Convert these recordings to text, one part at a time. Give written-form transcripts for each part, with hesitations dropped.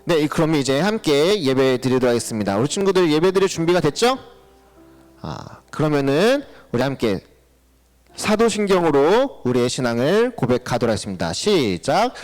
네, 그러면 이제 함께 예배 드리도록 하겠습니다. 우리 친구들 예배 드릴 준비가 됐죠? 그러면은 우리 함께 사도신경으로 우리의 신앙을 고백하도록 하겠습니다. 시작.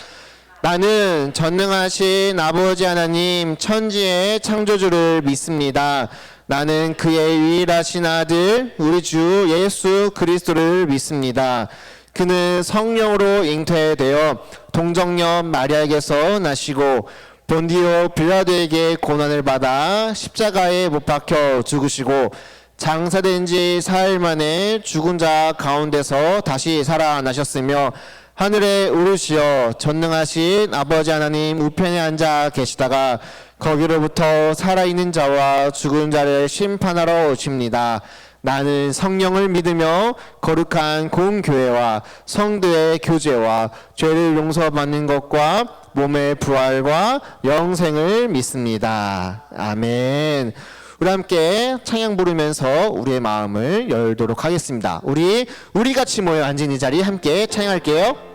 나는 전능하신 아버지 하나님 천지의 창조주를 믿습니다. 나는 그의 유일하신 아들 우리 주 예수 그리스도를 믿습니다. 그는 성령으로 잉태되어 동정녀 마리아에게서 나시고 본디오 빌라도에게 고난을 받아 십자가에 못 박혀 죽으시고 장사된 지 사흘 만에 죽은 자 가운데서 다시 살아나셨으며 하늘에 오르시어 전능하신 아버지 하나님 우편에 앉아 계시다가 거기로부터 살아있는 자와 죽은 자를 심판하러 오십니다. 나는 성령을 믿으며 거룩한 공교회와 성도의 교제와 죄를 용서받는 것과 몸의 부활과 영생을 믿습니다. 아멘. 우리 함께 찬양 부르면서 우리의 마음을 열도록 하겠습니다. 우리 같이 모여 앉은 이 자리 함께 찬양할게요.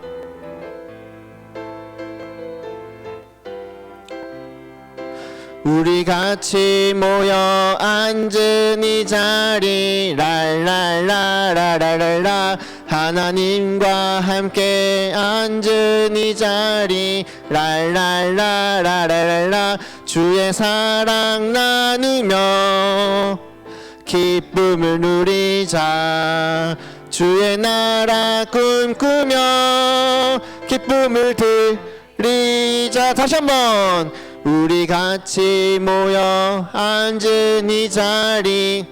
우리 같이 모여 앉은 이 자리 랄랄라라라랄라 하나님과 함께 앉은 이 자리 랄랄라라라랄라 주의 사랑 나누며 기쁨을 누리자 주의 나라 꿈꾸며 기쁨을 드리자. 다시 한번 우리 같이 모여 앉은 이 자리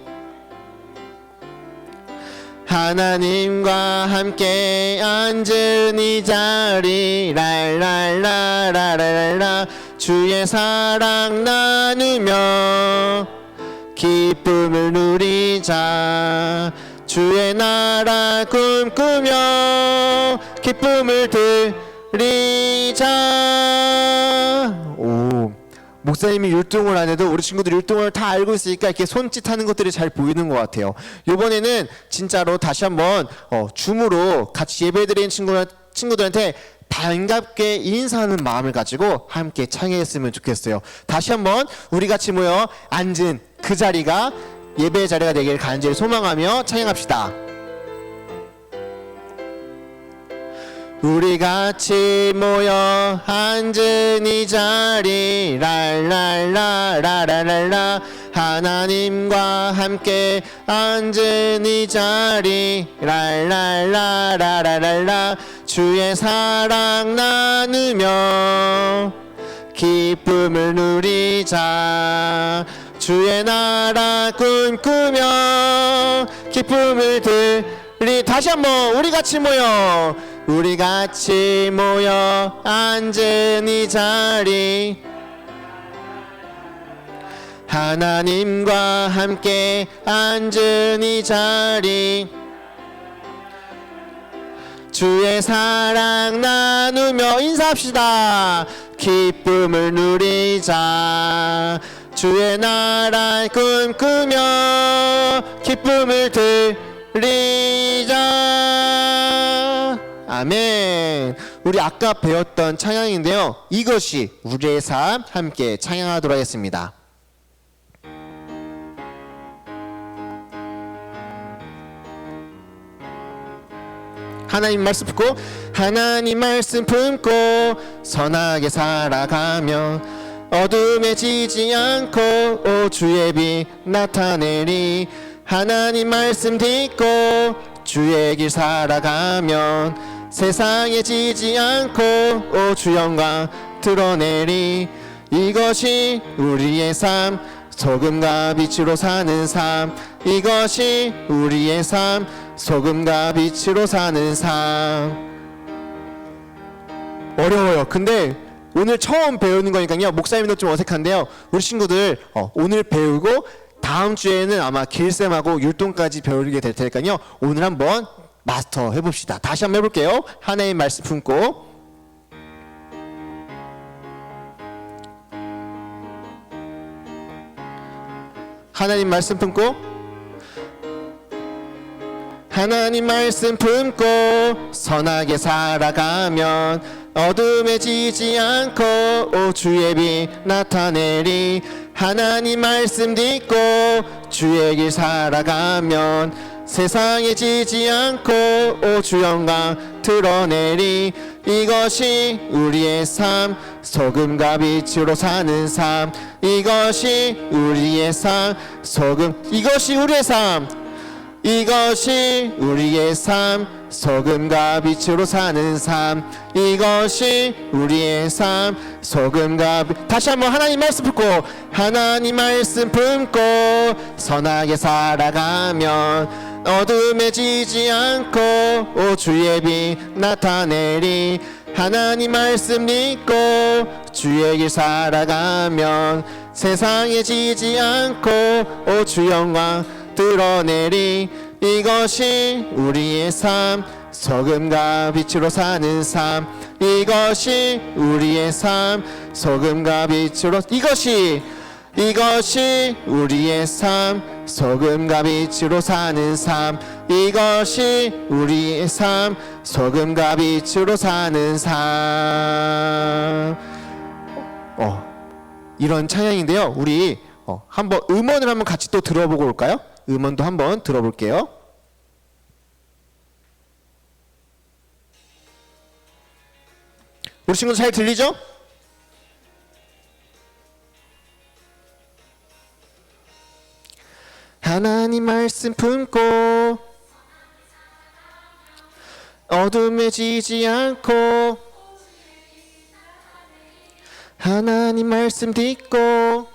하나님과 함께 앉은 이 자리 랄랄라라랄라 주의 사랑 나누며 기쁨을 누리자 주의 나라 꿈꾸며 기쁨을 드리자. 목사님이 율동을 안 해도 우리 친구들 율동을 다 알고 있으니까 이렇게 손짓하는 것들이 잘 보이는 것 같아요. 이번에는 진짜로 다시 한번 줌으로 같이 예배드리는 친구들한테 반갑게 인사하는 마음을 가지고 함께 찬양했으면 좋겠어요. 다시 한번 우리 같이 모여 앉은 그 자리가 예배의 자리가 되길 간절히 소망하며 찬양합시다. 우리 같이 모여 앉은 이 자리 랄랄라라라랄라 하나님과 함께 앉은 이 자리 랄랄라라라랄라 주의 사랑 나누며 기쁨을 누리자 주의 나라 꿈꾸며 기쁨을 다시 한번 우리 같이 모여 앉은 이 자리 하나님과 함께 앉은 이 자리 주의 사랑 나누며 인사합시다. 기쁨을 누리자 주의 나라 꿈꾸며 기쁨을 드리자. 아멘. 우리 아까 배웠던 찬양인데요, 이것이 우리의 삶 함께 찬양하도록 하겠습니다. 하나님 말씀 품고 하나님 말씀 품고 선하게 살아가며 어둠에 지지 않고 주의 빛 나타내리 하나님 말씀 듣고 주의 길 살아가면 세상에 지지 않고 주 영광 드러내리 이것이 우리의 삶 소금과 빛으로 사는 삶 이것이 우리의 삶 소금과 빛으로 사는 삶. 어려워요. 근데 오늘 처음 배우는 거니까요 목사님도 좀 어색한데요 우리 친구들 오늘 배우고 다음 주에는 아마 길쌤하고 율동까지 배우게 될 테니까요 오늘 한번 마스터 해봅시다. 다시 한번 해볼게요. 하나님 말씀 품고 하나님 말씀 품고 하나님 말씀 품고 선하게 살아가면 어둠에 지지 않고 오 주의 빛 나타내리. 하나님 말씀 듣고 주의 길 살아가면 세상에 지지 않고 오 주 영광 드러내리. 이것이 우리의 삶, 소금과 빛으로 사는 삶. 이것이 우리의 삶, 이것이 우리의 삶. 이것이 우리의 삶, 소금과 빛으로 사는 삶. 이것이 우리의 삶, 소금과 빛. 다시 한번 하나님 말씀 품고, 하나님 말씀 품고 선하게 살아가면 어둠에 지지 않고 오 주의 빛 나타내리. 하나님 말씀 믿고 주의 길 살아가면 세상에 지지 않고 오 주 영광 드러내리. 이것이 우리의 삶, 소금과 빛으로 사는 삶. 이것이 우리의 삶, 소금과 빛으로. 이것이 우리의 삶, 소금과 빛으로 사는 삶. 이것이 우리의 삶, 소금과 빛으로 사는 삶. 이런 찬양인데요. 우리 한번 음원을 한번 같이 또 들어보고 올까요? 음원도 한번 들어볼게요. 우리 친구들 잘 들리죠? 하나님 말씀 품고 어둠에 지지 않고 하나님 말씀 듣고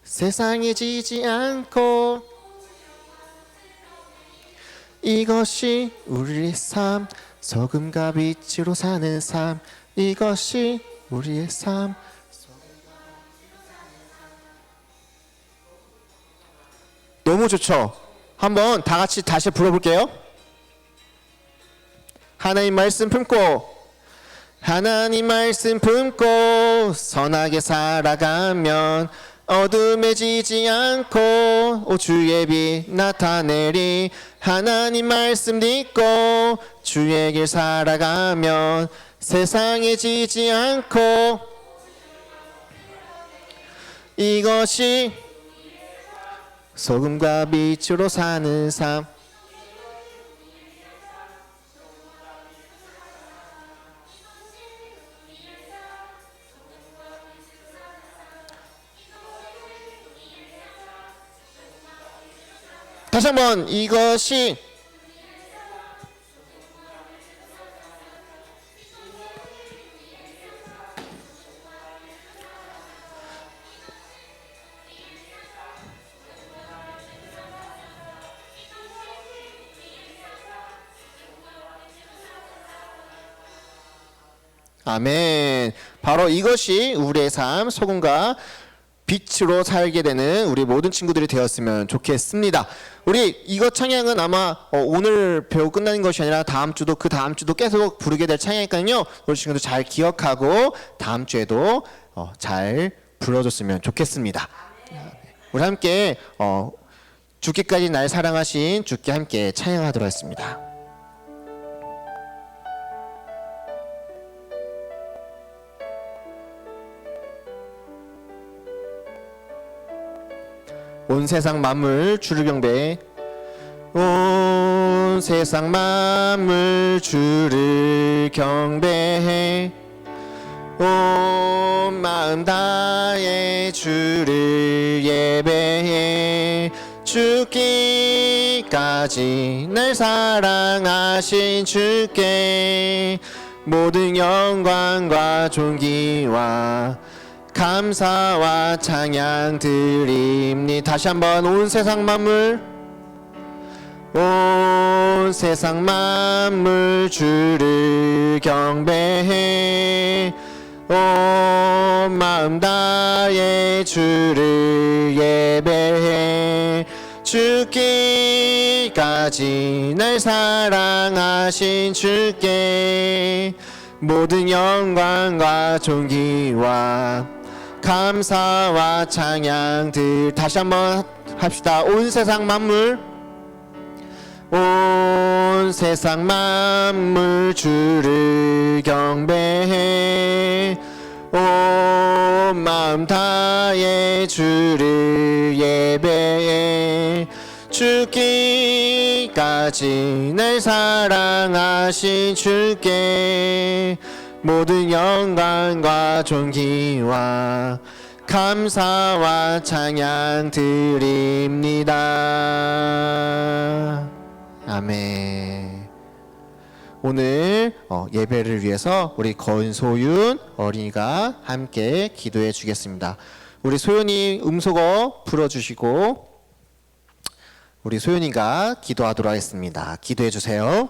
세상에 지지 않고 이것이 우리의 삶, 소금과 빛으로 사는 삶. 이것이 우리의 삶. 너무 좋죠? 한번 다 같이 다시 불러볼게요. 하나님 말씀 품고 하나님 말씀 품고 선하게 살아가면 어둠에 지지 않고 오 주의 빛 나타내리. 하나님 말씀 듣고 주의 길 살아가면 세상에 지지 않고 이것이 소금과 빛으로 사는 삶. 다시 한번 이것이 아멘. 바로 이것이 우리의 삶, 소금과 빛으로 살게 되는 우리 모든 친구들이 되었으면 좋겠습니다. 우리 이것 찬양은 아마 오늘 배우 끝나는 것이 아니라 다음 주도 그 다음 주도 계속 부르게 될 찬양이니까요. 우리 친구들 잘 기억하고 다음 주에도 잘 불러줬으면 좋겠습니다. 우리 함께 죽기까지 날 사랑하신 주께 함께 찬양하도록 하겠습니다. 온 세상 만물 주를 경배해. 온 세상 만물 주를 경배해. 온 마음 다해 주를 예배해. 죽기까지 날 사랑하신 주께 모든 영광과 존귀와 감사와 찬양 드립니. 다시 한번 온 세상 만물 온 세상 만물 주를 경배해. 온 마음 다해 주를 예배해. 죽기까지 날 사랑하신 주께 모든 영광과 존귀와 감사와 찬양들. 다시 한번 합시다. 온 세상 만물 온 세상 만물 주를 경배해 온 마음 다해 주를 예배해 죽기까지 날 사랑하신 주께 모든 영광과 존귀와 감사와 찬양 드립니다. 아멘. 오늘 예배를 위해서 우리 권소윤 어린이가 함께 기도해 주겠습니다. 우리 소윤이 음소거 불어주시고 우리 소윤이가 기도하도록 하겠습니다. 기도해 주세요.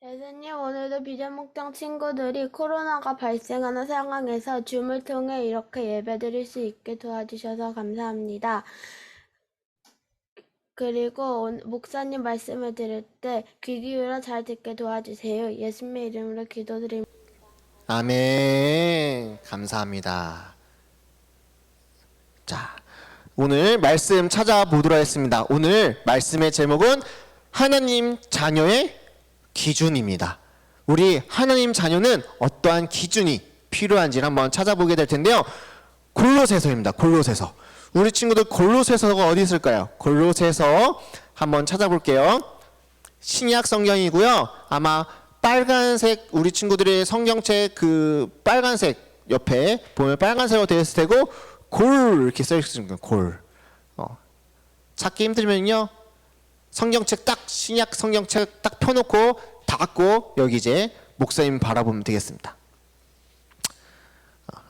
예수님, 오늘도 비전목장 친구들이 코로나가 발생하는 상황에서 줌을 통해 이렇게 예배드릴 수 있게 도와주셔서 감사합니다. 그리고 목사님 말씀을 들을 때 귀 기울여 잘 듣게 도와주세요. 예수님의 이름으로 기도드립니다. 아멘. 감사합니다. 자, 오늘 말씀 찾아보도록 하겠습니다. 오늘 말씀의 제목은 하나님 자녀의 기준입니다. 우리 하나님 자녀는 어떠한 기준이 필요한지를 한번 찾아보게 될 텐데요. 골로새서입니다. 골로새서. 우리 친구들 골로새서가 어디 있을까요? 골로새서 한번 찾아볼게요. 신약 성경이고요. 아마 빨간색 우리 친구들의 성경책 그 빨간색 옆에 보면 빨간색으로 되어 있을 테고 골 이렇게 써 있습니다. 골. 찾기 힘들면요. 성경책 딱 신약 성경책 딱 펴놓고 닫고 여기 이제 목사님 바라보면 되겠습니다.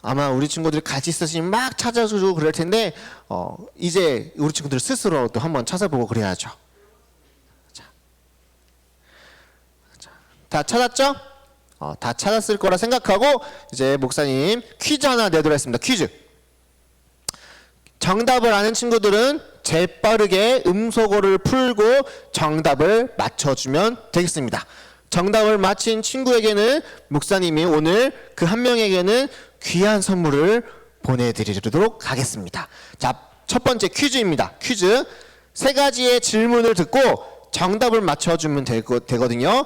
아마 우리 친구들이 같이 있으시면 막 찾아주고 그럴 텐데 이제 우리 친구들 스스로 또 한번 찾아보고 그래야죠. 다 찾았죠? 다 찾았을 거라 생각하고 이제 목사님 퀴즈 하나 내도록 하겠습니다. 퀴즈. 정답을 아는 친구들은 재빠르게 음소거를 풀고 정답을 맞춰주면 되겠습니다. 정답을 맞힌 친구에게는 목사님이 오늘 그 한 명에게는 귀한 선물을 보내드리도록 하겠습니다. 자, 첫 번째 퀴즈입니다. 퀴즈. 3가지의 질문을 듣고 정답을 맞춰주면 되거든요.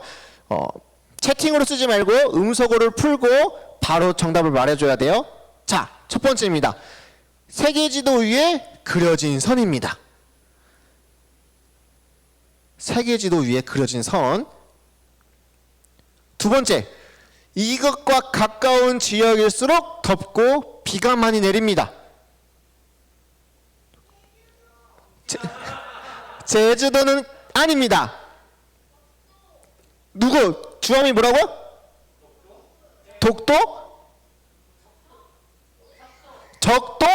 채팅으로 쓰지 말고 음소거를 풀고 바로 정답을 말해줘야 돼요. 자, 첫 번째입니다. 세계지도 위에 그려진 선입니다. 세계지도 위에 그려진 선. 두 번째, 이것과 가까운 지역일수록 덥고 비가 많이 내립니다. 제주도는 아닙니다. 누구? 주함이 뭐라고? 독도? 적도?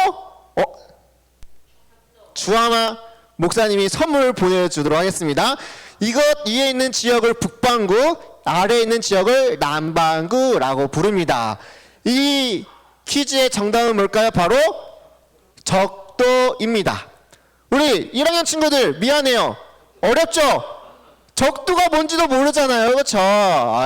주함아 목사님이 선물 보내주도록 하겠습니다. 이것 위에 있는 지역을 북반구, 아래에 있는 지역을 남반구라고 부릅니다. 이 퀴즈의 정답은 뭘까요? 바로 적도입니다. 우리 1학년 친구들 미안해요. 어렵죠? 적도가 뭔지도 모르잖아요. 그렇죠?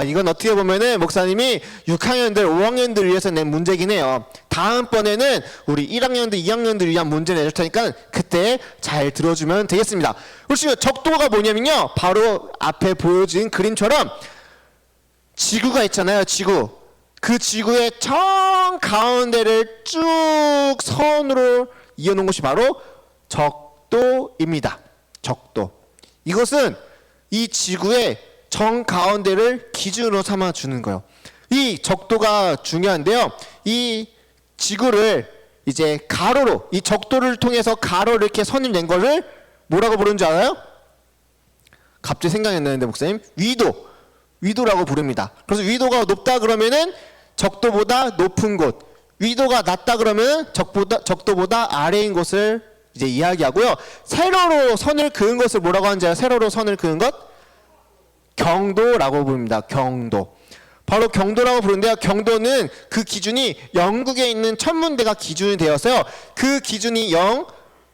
이건 어떻게 보면은 목사님이 6학년들, 5학년들 위해서 낸 문제긴 해요. 다음번에는 우리 1학년들, 2학년들 위한 문제 내줄 테니까 그때 잘 들어주면 되겠습니다. 우리 지금 적도가 뭐냐면요. 바로 앞에 보여진 그림처럼 지구가 있잖아요. 지구. 그 지구의 정 가운데를 쭉 선으로 이어놓은 것이 바로 적도입니다. 적도. 이것은 이 지구의 정 가운데를 기준으로 삼아 주는 거예요. 이 적도가 중요한데요. 이 지구를 이제 가로로, 이 적도를 통해서 가로로 이렇게 선을 낸 거를 뭐라고 부르는 줄 알아요? 갑자기 생각이 안 나는데 목사님, 위도라고 부릅니다. 그래서 위도가 높다 그러면은 적도보다 높은 곳, 위도가 낮다 그러면 적도보다 아래인 곳을 이제 이야기하고요. 세로로 선을 그은 것을 뭐라고 하는지 알아요? 세로로 선을 그은 것? 경도라고 부릅니다. 경도. 바로 경도라고 부르는데요. 경도는 그 기준이 영국에 있는 천문대가 기준이 되어서요. 그 기준이 0,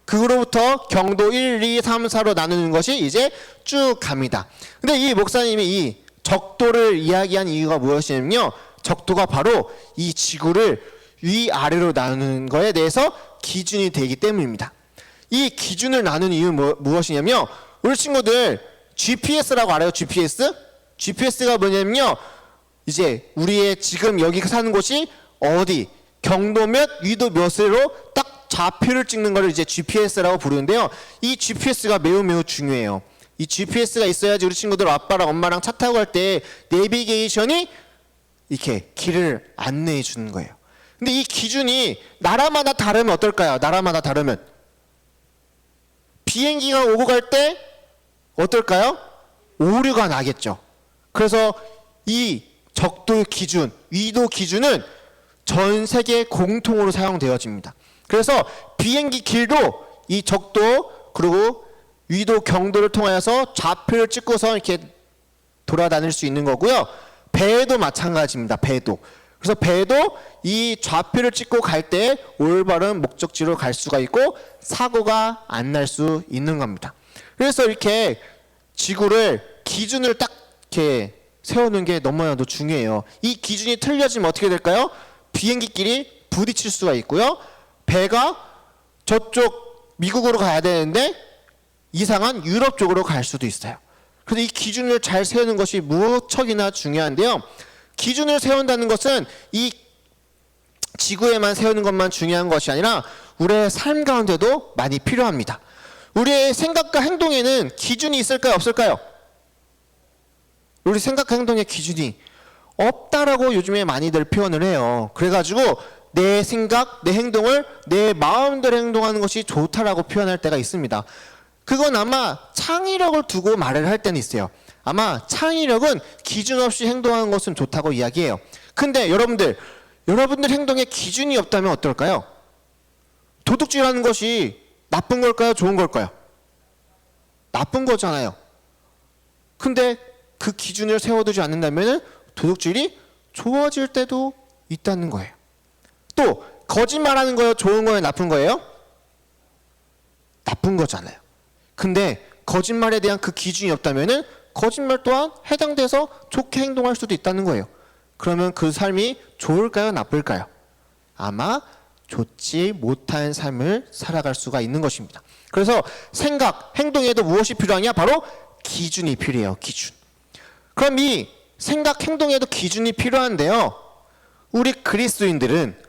그로부터 경도 1, 2, 3, 4로 나누는 것이 이제 쭉 갑니다. 근데 이 목사님이 이 적도를 이야기한 이유가 무엇이냐면요. 적도가 바로 이 지구를 위아래로 나누는 거에 대해서 기준이 되기 때문입니다. 이 기준을 나누는 이유는 무엇이냐면 우리 친구들 GPS라고 알아요? GPS? GPS가 뭐냐면요, 이제 우리의 지금 여기 사는 곳이 어디, 경도 몇, 위도 몇으로 딱 좌표를 찍는 거를 이제 GPS라고 부르는데요. 이 GPS가 매우 중요해요. 이 GPS가 있어야지 우리 친구들 아빠랑 엄마랑 차 타고 갈 때 내비게이션이 이렇게 길을 안내해 주는 거예요. 근데 이 기준이 나라마다 다르면 어떨까요? 나라마다 다르면 비행기가 오고 갈 때 어떨까요? 오류가 나겠죠. 그래서 이 적도 기준, 위도 기준은 전 세계 공통으로 사용되어집니다. 그래서 비행기 길도 이 적도 그리고 위도 경도를 통하여서 좌표를 찍고서 이렇게 돌아다닐 수 있는 거고요. 배도 마찬가지입니다. 배도. 그래서 배도 이 좌표를 찍고 갈 때 올바른 목적지로 갈 수가 있고 사고가 안 날 수 있는 겁니다. 그래서 이렇게 지구를 기준을 딱 이렇게 세우는 게 너무나도 중요해요. 이 기준이 틀려지면 어떻게 될까요? 비행기끼리 부딪힐 수가 있고요. 배가 저쪽 미국으로 가야 되는데 이상한 유럽 쪽으로 갈 수도 있어요. 그래서 이 기준을 잘 세우는 것이 무척이나 중요한데요. 기준을 세운다는 것은 이 지구에만 세우는 것만 중요한 것이 아니라 우리의 삶 가운데도 많이 필요합니다. 우리의 생각과 행동에는 기준이 있을까요? 없을까요? 우리 생각과 행동의 기준이 없다라고 요즘에 많이들 표현을 해요. 그래가지고 내 생각, 내 행동을 내 마음대로 행동하는 것이 좋다라고 표현할 때가 있습니다. 그건 아마 창의력을 두고 말을 할 때는 있어요. 아마 창의력은 기준 없이 행동하는 것은 좋다고 이야기해요. 근데 여러분들 행동에 기준이 없다면 어떨까요? 도둑질하는 것이 나쁜 걸까요? 좋은 걸까요? 나쁜 거잖아요. 근데 그 기준을 세워두지 않는다면 도둑질이 좋아질 때도 있다는 거예요. 또 거짓말하는 거예요? 좋은 거예요? 나쁜 거예요? 나쁜 거잖아요. 근데 거짓말에 대한 그 기준이 없다면 거짓말 또한 해당돼서 좋게 행동할 수도 있다는 거예요. 그러면 그 삶이 좋을까요? 나쁠까요? 아마 좋지 못한 삶을 살아갈 수가 있는 것입니다. 그래서 생각, 행동에도 무엇이 필요하냐? 바로 기준이 필요해요. 기준. 그럼 이 생각, 행동에도 기준이 필요한데요. 우리 그리스도인들은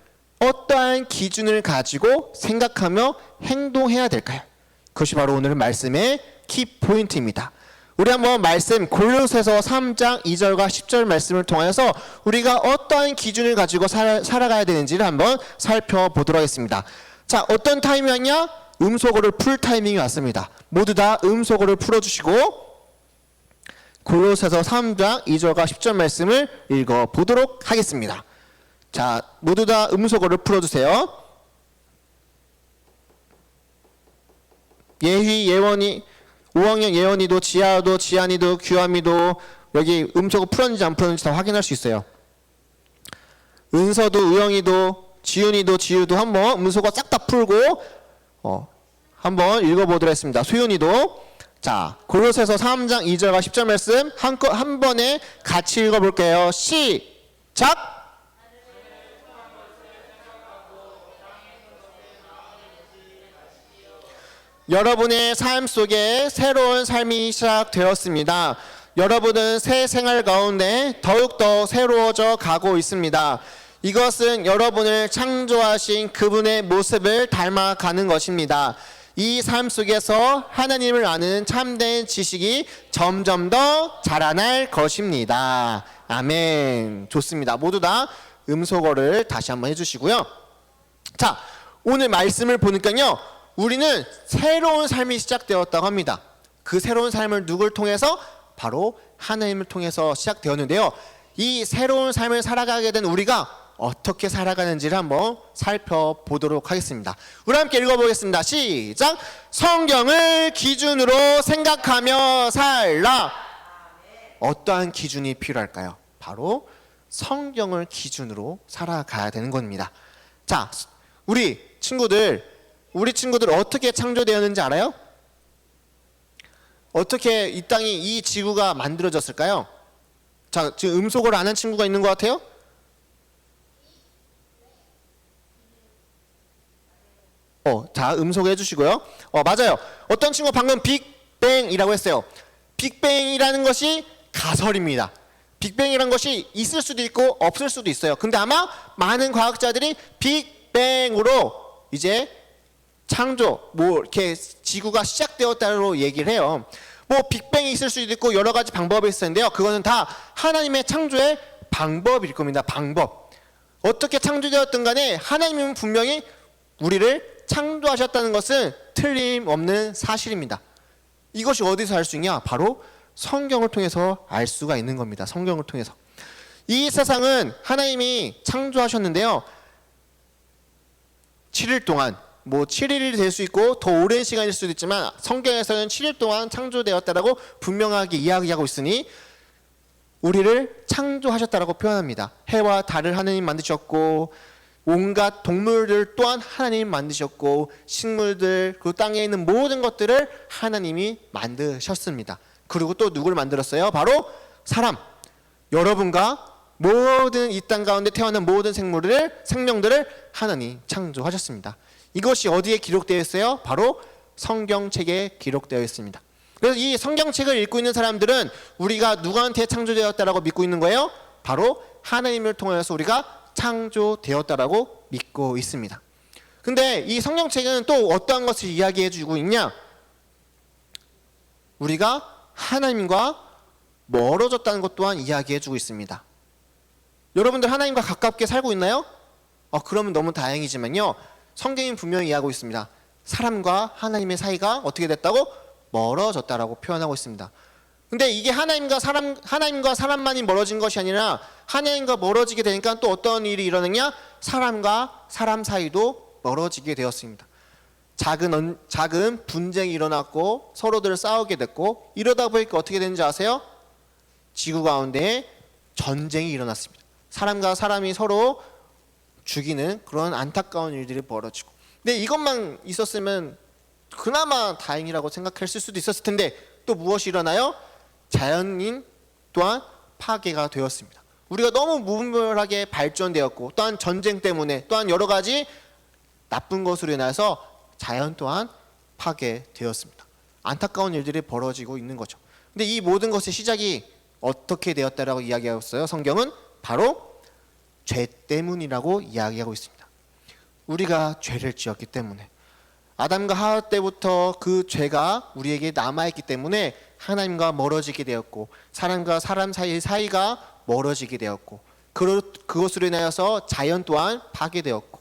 어떠한 기준을 가지고 생각하며 행동해야 될까요? 그것이 바로 오늘 말씀의 키포인트입니다. 우리 한번 말씀 골로새서 3장 2절과 10절 말씀을 통하여서 우리가 어떠한 기준을 가지고 살아가야 되는지를 한번 살펴보도록 하겠습니다. 자, 어떤 타이밍이냐? 음소거를 풀 타이밍이 왔습니다. 모두 다 음소거를 풀어주시고 골로새서 3장 2절과 10절 말씀을 읽어보도록 하겠습니다. 자, 모두 다 음소거를 풀어주세요. 예휘, 예원이, 5학년 예원이도, 지아도, 지안이도, 규함이도 여기 음소거 풀었는지 안 풀었는지 다 확인할 수 있어요. 은서도, 의영이도, 지윤이도, 지유도 한번 음소거 싹 다 풀고 한번 읽어보도록 하겠습니다. 수윤이도. 자, 골로새서 3장 2절과 10절 말씀 한 번에 같이 읽어볼게요. 시작! 여러분의 삶 속에 새로운 삶이 시작되었습니다. 여러분은 새 생활 가운데 더욱더 새로워져 가고 있습니다. 이것은 여러분을 창조하신 그분의 모습을 닮아가는 것입니다. 이 삶 속에서 하나님을 아는 참된 지식이 점점 더 자라날 것입니다. 아멘. 좋습니다. 모두 다 음소거를 다시 한번 해주시고요. 자, 오늘 말씀을 보니까요, 우리는 새로운 삶이 시작되었다고 합니다. 그 새로운 삶을 누굴 통해서? 바로 하나님을 통해서 시작되었는데요. 이 새로운 삶을 살아가게 된 우리가 어떻게 살아가는지를 한번 살펴보도록 하겠습니다. 우리 함께 읽어보겠습니다. 시작! 성경을 기준으로 생각하며 살라. 어떠한 기준이 필요할까요? 바로 성경을 기준으로 살아가야 되는 겁니다. 자, 우리 친구들 어떻게 창조되었는지 알아요? 어떻게 이 땅이, 이 지구가 만들어졌을까요? 자, 지금 음소거를 안 한 친구가 있는 것 같아요? 자, 음소거 해주시고요. 맞아요. 어떤 친구 방금 빅 빅뱅이라고 했어요. 빅뱅이라는 것이 가설입니다. 빅뱅이라는 것이 있을 수도 있고 없을 수도 있어요. 근데 아마 많은 과학자들이 빅뱅으로 이제 창조, 이렇게 지구가 시작되었다고 얘기를 해요. 빅뱅이 있을 수도 있고 여러 가지 방법이 있을 텐데요. 그거는 다 하나님의 창조의 방법일 겁니다. 방법. 어떻게 창조되었든 간에 하나님은 분명히 우리를 창조하셨다는 것은 틀림없는 사실입니다. 이것이 어디서 알 수 있냐? 바로 성경을 통해서 알 수가 있는 겁니다. 성경을 통해서. 이 세상은 하나님이 창조하셨는데요. 7일 동안 7일이 될 수 있고 더 오랜 시간일 수도 있지만 성경에서는 7일 동안 창조되었다라고 분명하게 이야기하고 있으니 우리를 창조하셨다라고 표현합니다. 해와 달을 하나님 만드셨고 온갖 동물들 또한 하나님 만드셨고 식물들 그리고 땅에 있는 모든 것들을 하나님이 만드셨습니다. 그리고 또 누구를 만들었어요? 바로 사람. 여러분과 모든 이 땅 가운데 태어난 모든 생명들을 하나님 창조하셨습니다. 이것이 어디에 기록되어 있어요? 바로 성경책에 기록되어 있습니다. 그래서 이 성경책을 읽고 있는 사람들은 우리가 누구한테 창조되었다라고 믿고 있는 거예요? 바로 하나님을 통해서 우리가 창조되었다라고 믿고 있습니다. 근데 이 성경책은 또 어떠한 것을 이야기해 주고 있냐? 우리가 하나님과 멀어졌다는 것 또한 이야기해 주고 있습니다. 여러분들 하나님과 가깝게 살고 있나요? 그러면 너무 다행이지만요. 성경이 분명히 이야기하고 있습니다. 사람과 하나님의 사이가 어떻게 됐다고? 멀어졌다라고 표현하고 있습니다. 근데 이게 하나님과 사람만이 멀어진 것이 아니라 하나님과 멀어지게 되니까 또 어떤 일이 일어나냐? 사람과 사람 사이도 멀어지게 되었습니다. 작은 분쟁이 일어났고 서로들 싸우게 됐고 이러다 보니까 어떻게 되는지 아세요? 지구 가운데 전쟁이 일어났습니다. 사람과 사람이 서로 죽이는 그런 안타까운 일들이 벌어지고 근데 이것만 있었으면 그나마 다행이라고 생각했을 수도 있었을 텐데 또 무엇이 일어나요? 자연인 또한 파괴가 되었습니다. 우리가 너무 무분별하게 발전되었고 또한 전쟁 때문에 또한 여러 가지 나쁜 것으로 인해서 자연 또한 파괴되었습니다. 안타까운 일들이 벌어지고 있는 거죠. 근데 이 모든 것의 시작이 어떻게 되었다라고 이야기하였어요? 성경은 바로 죄 때문이라고 이야기하고 있습니다. 우리가 죄를 지었기 때문에 아담과 하와 때부터 그 죄가 우리에게 남아있기 때문에 하나님과 멀어지게 되었고 사람과 사람 사이가 멀어지게 되었고 그것으로 인하여서 자연 또한 파괴되었고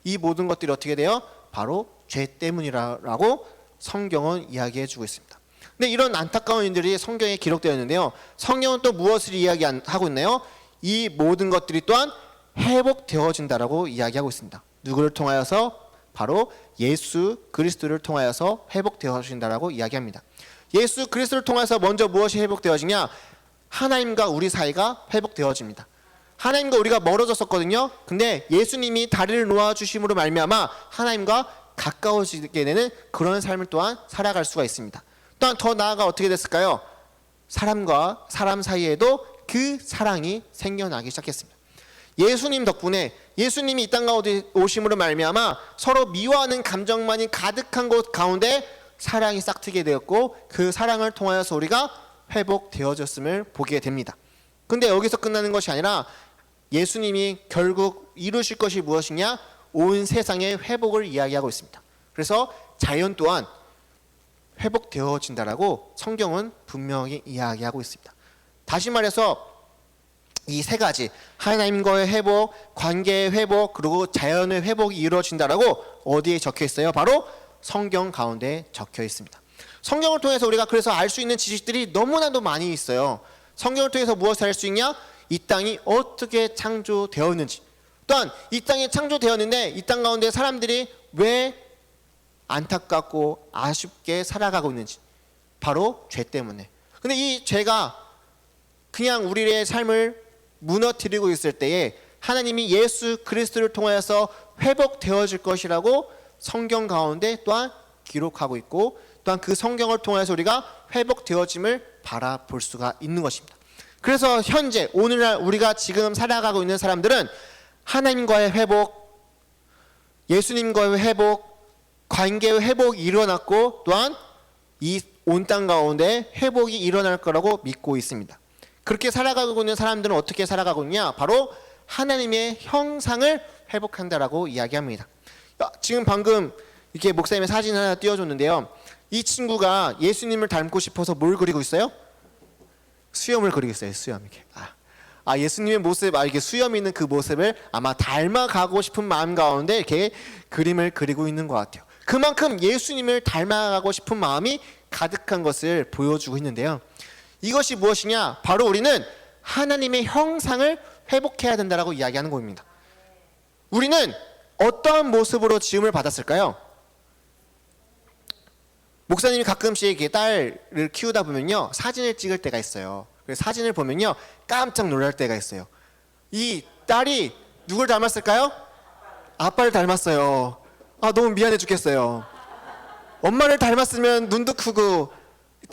이 모든 것들이 어떻게 돼요? 바로 죄 때문이라고 성경은 이야기해 주고 있습니다. 근데 이런 안타까운 일들이 성경에 기록되어 있는데요. 성경은 또 무엇을 이야기하고 있나요? 이 모든 것들이 또한 회복되어진다라고 이야기하고 있습니다. 누구를 통하여서? 바로 예수 그리스도를 통하여서 회복되어진다라고 이야기합니다. 예수 그리스도를 통해서 먼저 무엇이 회복되어지냐? 하나님과 우리 사이가 회복되어집니다. 하나님과 우리가 멀어졌었거든요. 근데 예수님이 다리를 놓아주심으로 말미암아 하나님과 가까워지게 되는 그런 삶을 또한 살아갈 수가 있습니다. 또한 더 나아가 어떻게 됐을까요? 사람과 사람 사이에도 그 사랑이 생겨나기 시작했습니다. 예수님 덕분에 예수님이 이 땅 가운데 오심으로 말미암아 서로 미워하는 감정만이 가득한 곳 가운데 사랑이 싹트게 되었고 그 사랑을 통하여서 우리가 회복되어졌음을 보게 됩니다. 근데 여기서 끝나는 것이 아니라 예수님이 결국 이루실 것이 무엇이냐? 온 세상의 회복을 이야기하고 있습니다. 그래서 자연 또한 회복되어진다라고 성경은 분명히 이야기하고 있습니다. 다시 말해서 이 세 가지 하나님과의 회복, 관계의 회복, 그리고 자연의 회복이 이루어진다라고 어디에 적혀 있어요? 바로 성경 가운데 적혀 있습니다. 성경을 통해서 우리가 그래서 알 수 있는 지식들이 너무나도 많이 있어요. 성경을 통해서 무엇을 알 수 있냐? 이 땅이 어떻게 창조되었는지, 또한 이 땅이 창조되었는데 이 땅 가운데 사람들이 왜 안타깝고 아쉽게 살아가고 있는지, 바로 죄 때문에. 근데 이 죄가 그냥 우리의 삶을 무너뜨리고 있을 때에 하나님이 예수 그리스도를 통하여서 회복되어질 것이라고 성경 가운데 또한 기록하고 있고 또한 그 성경을 통해서 우리가 회복되어짐을 바라볼 수가 있는 것입니다. 그래서 현재 오늘날 우리가 지금 살아가고 있는 사람들은 하나님과의 회복, 예수님과의 회복, 관계의 회복이 일어났고 또한 이 온 땅 가운데 회복이 일어날 거라고 믿고 있습니다. 그렇게 살아가고 있는 사람들은 어떻게 살아가고 있냐? 바로 하나님의 형상을 회복한다라고 이야기합니다. 지금 방금 이렇게 목사님의 사진 하나 띄워줬는데요. 이 친구가 예수님을 닮고 싶어서 뭘 그리고 있어요? 수염을 그리고 있어요. 수염 이렇게. 예수님의 모습, 이게 수염 있는 그 모습을 아마 닮아가고 싶은 마음 가운데 이렇게 그림을 그리고 있는 것 같아요. 그만큼 예수님을 닮아가고 싶은 마음이 가득한 것을 보여주고 있는데요. 이것이 무엇이냐? 바로 우리는 하나님의 형상을 회복해야 된다라고 이야기하는 겁니다. 우리는 어떠한 모습으로 지음을 받았을까요? 목사님이 가끔씩 이렇게 딸을 키우다 보면요, 사진을 찍을 때가 있어요. 그래서 사진을 보면요, 깜짝 놀랄 때가 있어요. 이 딸이 누굴 닮았을까요? 아빠를 닮았어요. 너무 미안해 죽겠어요. 엄마를 닮았으면 눈도 크고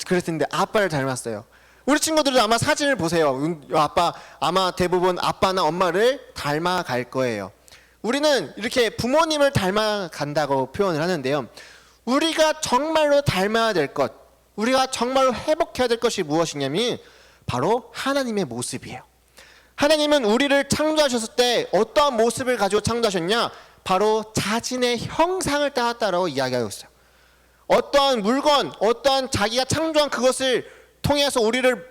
그랬을 텐데 아빠를 닮았어요. 우리 친구들도 아마 사진을 보세요. 아마 대부분 아빠나 엄마를 닮아갈 거예요. 우리는 이렇게 부모님을 닮아간다고 표현을 하는데요. 우리가 정말로 닮아야 될 것, 우리가 정말로 회복해야 될 것이 무엇이냐면 바로 하나님의 모습이에요. 하나님은 우리를 창조하셨을 때 어떠한 모습을 가지고 창조하셨냐? 바로 자신의 형상을 따랐다라고 이야기하고 있어요. 어떠한 물건, 어떠한 자기가 창조한 그것을 통해서 우리를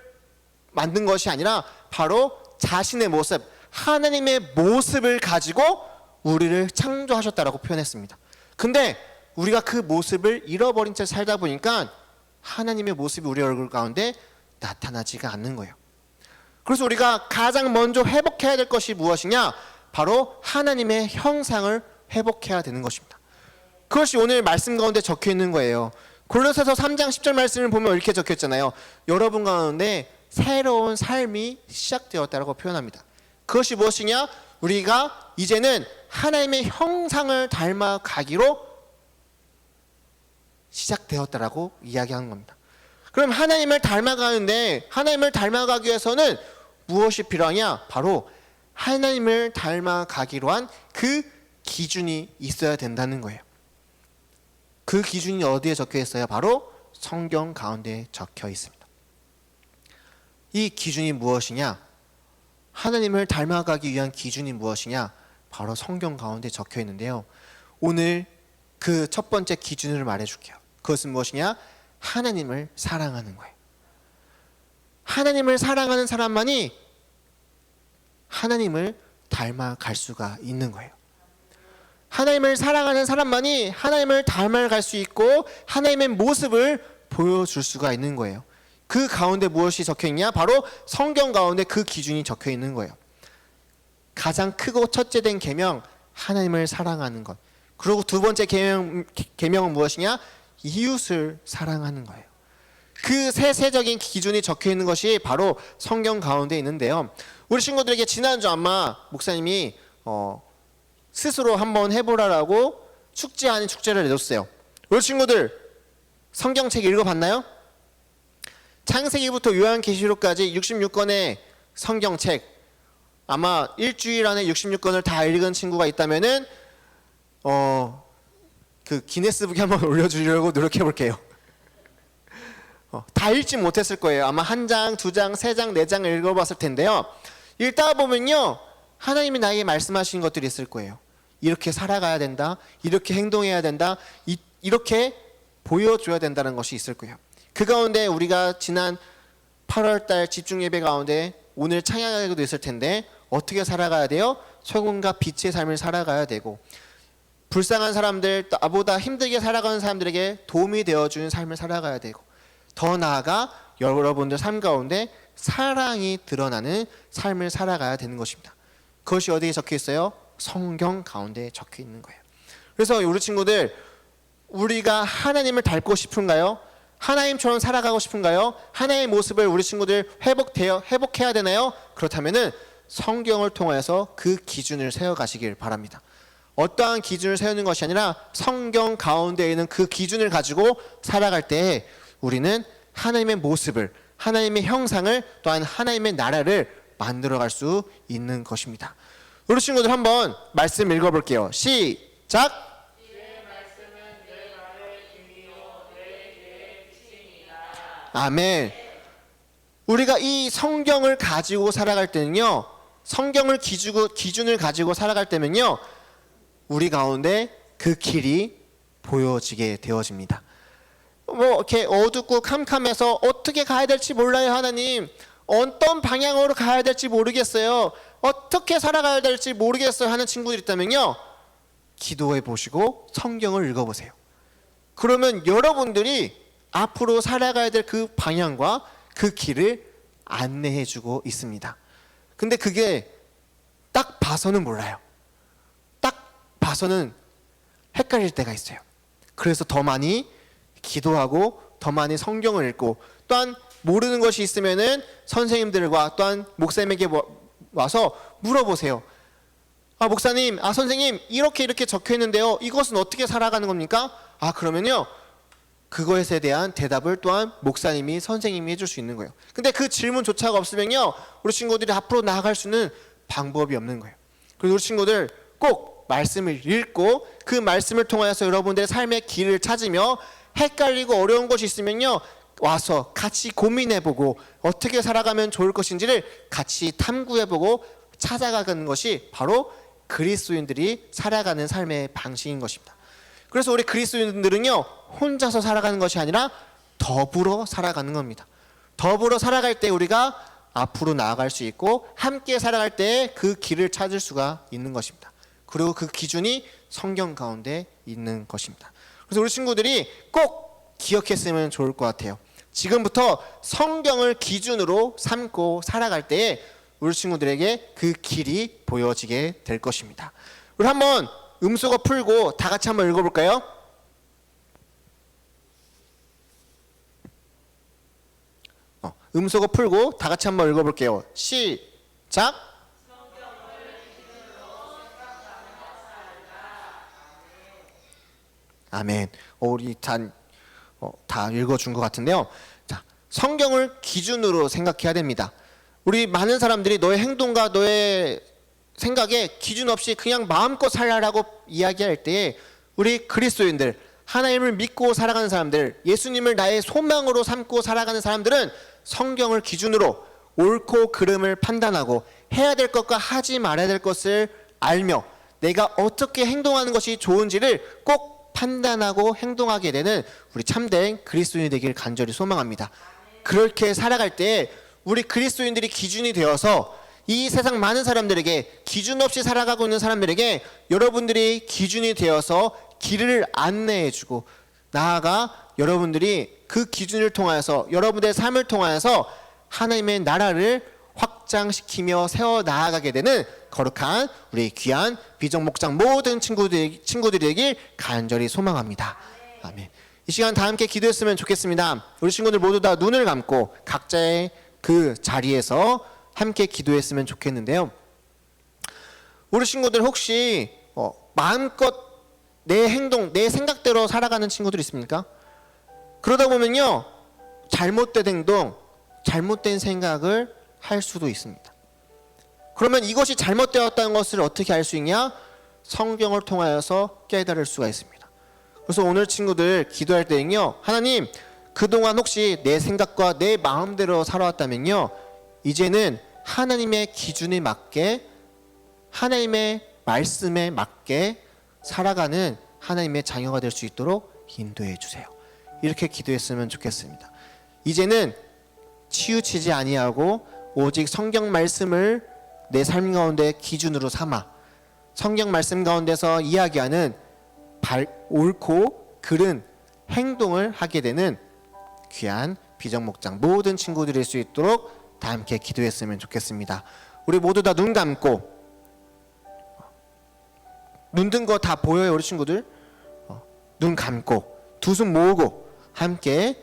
만든 것이 아니라 바로 자신의 모습, 하나님의 모습을 가지고 우리를 창조하셨다라고 표현했습니다. 근데 우리가 그 모습을 잃어버린 채 살다 보니까 하나님의 모습이 우리 얼굴 가운데 나타나지가 않는 거예요. 그래서 우리가 가장 먼저 회복해야 될 것이 무엇이냐? 바로 하나님의 형상을 회복해야 되는 것입니다. 그것이 오늘 말씀 가운데 적혀 있는 거예요. 골로새서 3장 10절 말씀을 보면 이렇게 적혀 있잖아요. 여러분 가운데 새로운 삶이 시작되었다고 표현합니다. 그것이 무엇이냐? 우리가 이제는 하나님의 형상을 닮아가기로 시작되었다라고 이야기하는 겁니다. 그럼 하나님을 닮아가는데 하나님을 닮아가기 위해서는 무엇이 필요하냐? 바로 하나님을 닮아가기로 한 그 기준이 있어야 된다는 거예요. 그 기준이 어디에 적혀 있어요? 바로 성경 가운데 적혀 있습니다. 이 기준이 무엇이냐? 하나님을 닮아가기 위한 기준이 무엇이냐? 바로 성경 가운데 적혀 있는데요. 오늘 그 첫 번째 기준을 말해줄게요. 그것은 무엇이냐? 하나님을 사랑하는 거예요. 하나님을 사랑하는 사람만이 하나님을 닮아갈 수가 있는 거예요. 하나님을 사랑하는 사람만이 하나님을 닮아갈 수 있고 하나님의 모습을 보여줄 수가 있는 거예요. 그 가운데 무엇이 적혀 있냐? 바로 성경 가운데 그 기준이 적혀 있는 거예요. 가장 크고 첫째 된 계명, 하나님을 사랑하는 것. 그리고 두 번째 계명은 무엇이냐? 이웃을 사랑하는 거예요. 그 세세적인 기준이 적혀 있는 것이 바로 성경 가운데 있는데요. 우리 친구들에게 지난주 아마 목사님이 스스로 한번 해보라라고 축제 아닌 축제를 내줬어요. 우리 친구들 성경책 읽어봤나요? 창세기부터 요한계시록까지 66권의 성경책, 아마 일주일 안에 66권을 다 읽은 친구가 있다면은 그 기네스북에 한번 올려주려고 노력해 볼게요. 다 읽지 못했을 거예요. 아마 한 장, 두 장, 세 장, 네 장을 읽어봤을 텐데요. 읽다 보면요, 하나님이 나에게 말씀하신 것들이 있을 거예요. 이렇게 살아가야 된다, 이렇게 행동해야 된다, 이렇게 보여줘야 된다는 것이 있을 거예요. 그 가운데 우리가 지난 8월달 집중예배 가운데 오늘 찬양하기도 있을 텐데 어떻게 살아가야 돼요? 소금과 빛의 삶을 살아가야 되고, 불쌍한 사람들, 나보다 힘들게 살아가는 사람들에게 도움이 되어주는 삶을 살아가야 되고, 더 나아가 여러분들 삶 가운데 사랑이 드러나는 삶을 살아가야 되는 것입니다. 그것이 어디에 적혀 있어요? 성경 가운데 적혀 있는 거예요. 그래서 우리 친구들, 우리가 하나님을 닮고 싶은가요? 하나님처럼 살아가고 싶은가요? 하나님의 모습을 우리 친구들 회복해야 되나요? 그렇다면은 성경을 통해서 그 기준을 세워가시길 바랍니다. 어떠한 기준을 세우는 것이 아니라 성경 가운데 있는 그 기준을 가지고 살아갈 때 우리는 하나님의 모습을, 하나님의 형상을, 또한 하나님의 나라를 만들어갈 수 있는 것입니다. 우리 친구들 한번 말씀 읽어볼게요. 시작! 아멘. 우리가 이 성경을 가지고 살아갈 때는요, 성경을 기준을 가지고 살아갈 때면요, 우리 가운데 그 길이 보여지게 되어집니다. 뭐 이렇게 어둡고 캄캄해서 어떻게 가야 될지 몰라요. 하나님, 어떤 방향으로 가야 될지 모르겠어요. 어떻게 살아가야 될지 모르겠어요 하는 친구들이 있다면요, 기도해 보시고 성경을 읽어보세요. 그러면 여러분들이 앞으로 살아가야 될 그 방향과 그 길을 안내해 주고 있습니다. 근데 그게 딱 봐서는 몰라요. 딱 봐서는 헷갈릴 때가 있어요. 그래서 더 많이 기도하고 더 많이 성경을 읽고, 또한 모르는 것이 있으면은 선생님들과 또한 목사님에게 와서 물어보세요. 아, 목사님, 아, 선생님, 이렇게 적혀 있는데요, 이것은 어떻게 살아가는 겁니까? 아, 그러면요, 그것에 대한 대답을 또한 목사님이, 선생님이 해줄 수 있는 거예요. 근데 그 질문조차가 없으면요, 우리 친구들이 앞으로 나아갈 수는 방법이 없는 거예요. 그래서 우리 친구들 꼭 말씀을 읽고 그 말씀을 통하여서 여러분들의 삶의 길을 찾으며, 헷갈리고 어려운 것이 있으면요, 와서 같이 고민해보고 어떻게 살아가면 좋을 것인지를 같이 탐구해보고 찾아가는 것이 바로 그리스도인들이 살아가는 삶의 방식인 것입니다. 그래서 우리 그리스도인들은요, 혼자서 살아가는 것이 아니라 더불어 살아가는 겁니다. 더불어 살아갈 때 우리가 앞으로 나아갈 수 있고, 함께 살아갈 때 그 길을 찾을 수가 있는 것입니다. 그리고 그 기준이 성경 가운데 있는 것입니다. 그래서 우리 친구들이 꼭 기억했으면 좋을 것 같아요. 지금부터 성경을 기준으로 삼고 살아갈 때에 우리 친구들에게 그 길이 보여지게 될 것입니다. 우리 한번 음소거 풀고 다 같이 한번 읽어볼까요? 음소거 풀고 다 같이 한번 읽어볼게요. 시작. 아멘. 우리 다 읽어준 것 같은데요. 자, 성경을 기준으로 생각해야 됩니다. 우리 많은 사람들이 너의 행동과 너의 생각에 기준 없이 그냥 마음껏 살라라고 이야기할 때에, 우리 그리스도인들, 하나님을 믿고 살아가는 사람들, 예수님을 나의 소망으로 삼고 살아가는 사람들은 성경을 기준으로 옳고 그름을 판단하고 해야 될 것과 하지 말아야 될 것을 알며 내가 어떻게 행동하는 것이 좋은지를 꼭 판단하고 행동하게 되는 우리 참된 그리스도인이 되길 간절히 소망합니다. 그렇게 살아갈 때 우리 그리스도인들이 기준이 되어서 이 세상 많은 사람들에게, 기준 없이 살아가고 있는 사람들에게 여러분들이 기준이 되어서 길을 안내해주고, 나아가 여러분들이 그 기준을 통하여서, 여러분들의 삶을 통하여서 하나님의 나라를 확장시키며 세워 나아가게 되는 거룩한 우리 귀한 비정목장 모든 친구들이 되길 간절히 소망합니다. 아멘. 이 시간 다 함께 기도했으면 좋겠습니다. 우리 친구들 모두 다 눈을 감고 각자의 그 자리에서 함께 기도했으면 좋겠는데요. 우리 친구들 혹시 마음껏 내 행동, 내 생각대로 살아가는 친구들 있습니까? 그러다 보면요, 잘못된 행동, 잘못된 생각을 할 수도 있습니다. 그러면 이것이 잘못되었다는 것을 어떻게 알 수 있냐? 성경을 통하여서 깨달을 수가 있습니다. 그래서 오늘 친구들 기도할 때는요, 하나님, 그동안 혹시 내 생각과 내 마음대로 살아왔다면요, 이제는 하나님의 기준에 맞게, 하나님의 말씀에 맞게 살아가는 하나님의 자녀가 될 수 있도록 인도해 주세요. 이렇게 기도했으면 좋겠습니다. 이제는 치우치지 아니하고 오직 성경 말씀을 내 삶 가운데 기준으로 삼아 성경 말씀 가운데서 이야기하는 옳고 그른 행동을 하게 되는 귀한 비정목장 모든 친구들일 수 있도록 다 함께 기도했으면 좋겠습니다. 우리 모두 다 눈 감고, 눈 뜬 거 다 보여요 우리 친구들? 눈 감고 두 손 모으고 함께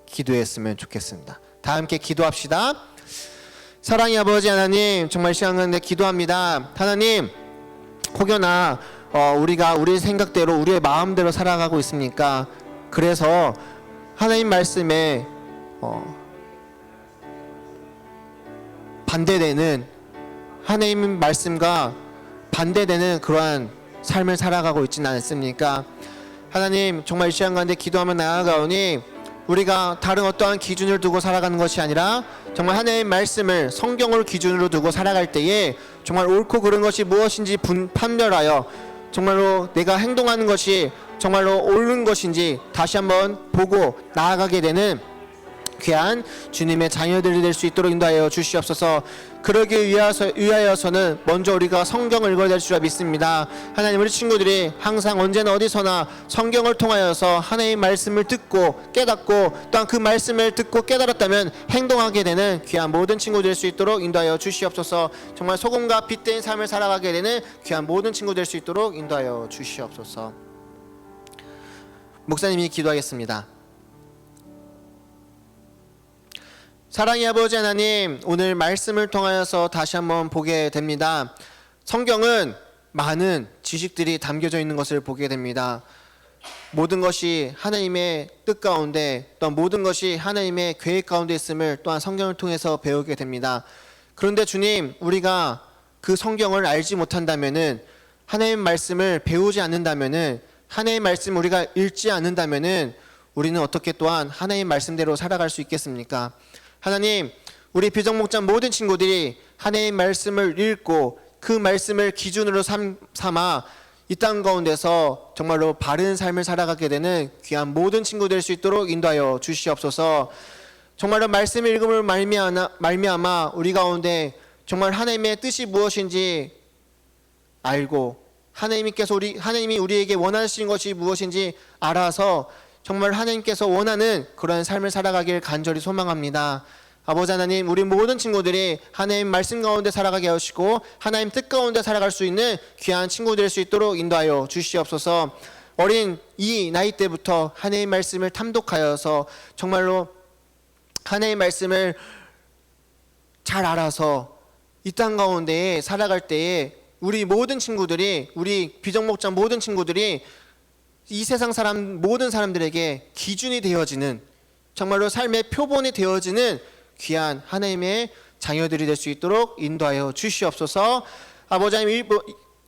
기도했으면 좋겠습니다. 다 함께 기도합시다. 사랑의 아버지 하나님, 정말 시간 가운데 기도합니다. 하나님, 혹여나 우리가 우리 생각대로 우리의 마음대로 살아가고 있습니까? 그래서 하나님 말씀에 반대되는, 하나님 말씀과 반대되는 그러한 삶을 살아가고 있지는 않습니까? 하나님, 정말 이 시간 가운데 기도하며 나아가오니 우리가 다른 어떠한 기준을 두고 살아가는 것이 아니라 정말 하나님의 말씀을 성경을 기준으로 두고 살아갈 때에 정말 옳고 그른 것이 무엇인지 판별하여 정말로 내가 행동하는 것이 정말로 옳은 것인지 다시 한번 보고 나아가게 되는 귀한 주님의 자녀들이 될 수 있도록 인도하여 주시옵소서. 그러기 위하여서는 먼저 우리가 성경을 읽어야 될 줄 믿습니다. 하나님, 우리 친구들이 항상 언제나 어디서나 성경을 통하여서 하나님의 말씀을 듣고 깨닫고 또한 그 말씀을 듣고 깨달았다면 행동하게 되는 귀한 모든 친구 될 수 있도록 인도하여 주시옵소서. 정말 소금과 빛된 삶을 살아가게 되는 귀한 모든 친구 될 수 있도록 인도하여 주시옵소서. 목사님이 기도하겠습니다. 사랑의 아버지 하나님, 오늘 말씀을 통하여서 다시 한번 보게 됩니다. 성경은 많은 지식들이 담겨져 있는 것을 보게 됩니다. 모든 것이 하나님의 뜻 가운데 또한 모든 것이 하나님의 계획 가운데 있음을 또한 성경을 통해서 배우게 됩니다. 그런데 주님, 우리가 그 성경을 알지 못한다면은, 하나님의 말씀을 배우지 않는다면은, 하나님의 말씀을 우리가 읽지 않는다면은 우리는 어떻게 또한 하나님의 말씀대로 살아갈 수 있겠습니까? 하나님, 우리 비정목장 모든 친구들이 하나님의 말씀을 읽고 그 말씀을 기준으로 삼아 이 땅 가운데서 정말로 바른 삶을 살아가게 되는 귀한 모든 친구 될 수 있도록 인도하여 주시옵소서. 정말로 말씀을 읽음을 말미암아 우리 가운데 정말 하나님의 뜻이 무엇인지 알고 하나님이 우리에게 원하시는 것이 무엇인지 알아서 정말 하나님께서 원하는 그런 삶을 살아가길 간절히 소망합니다. 아버지 하나님, 우리 모든 친구들이 하나님 말씀 가운데 살아가게 하시고 하나님 뜻 가운데 살아갈 수 있는 귀한 친구 될 수 있도록 인도하여 주시옵소서. 어린 이 나이 때부터 하나님 말씀을 탐독하여서 정말로 하나님 말씀을 잘 알아서 이 땅 가운데에 살아갈 때에 우리 모든 친구들이, 우리 비정목장 모든 친구들이 이 세상 모든 사람들에게 기준이 되어지는, 정말로 삶의 표본이 되어지는 귀한 하나님의 자녀들이 될 수 있도록 인도하여 주시옵소서. 아버지 하나님,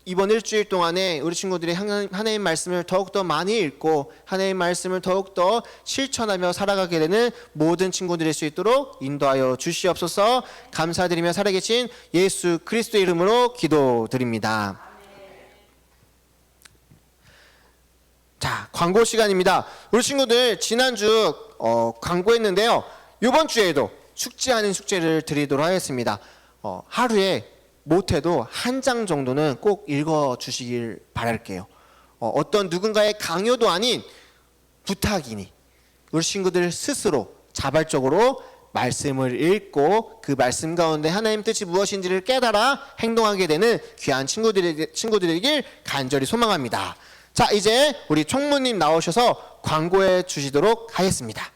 이번 일주일 동안에 우리 친구들이 하나님 말씀을 더욱더 많이 읽고 하나님 말씀을 더욱더 실천하며 살아가게 되는 모든 친구들이 될 수 있도록 인도하여 주시옵소서. 감사드리며 살아계신 예수 그리스도의 이름으로 기도드립니다. 자, 광고 시간입니다. 우리 친구들 지난주 광고했는데요. 이번 주에도 숙제 아닌 숙제를 드리도록 하겠습니다. 하루에 못해도 한 장 정도는 꼭 읽어주시길 바랄게요. 어떤 누군가의 강요도 아닌 부탁이니 우리 친구들 스스로 자발적으로 말씀을 읽고 그 말씀 가운데 하나님 뜻이 무엇인지를 깨달아 행동하게 되는 귀한 친구들이길 간절히 소망합니다. 자, 이제 우리 총무님 나오셔서 광고해 주시도록 하겠습니다.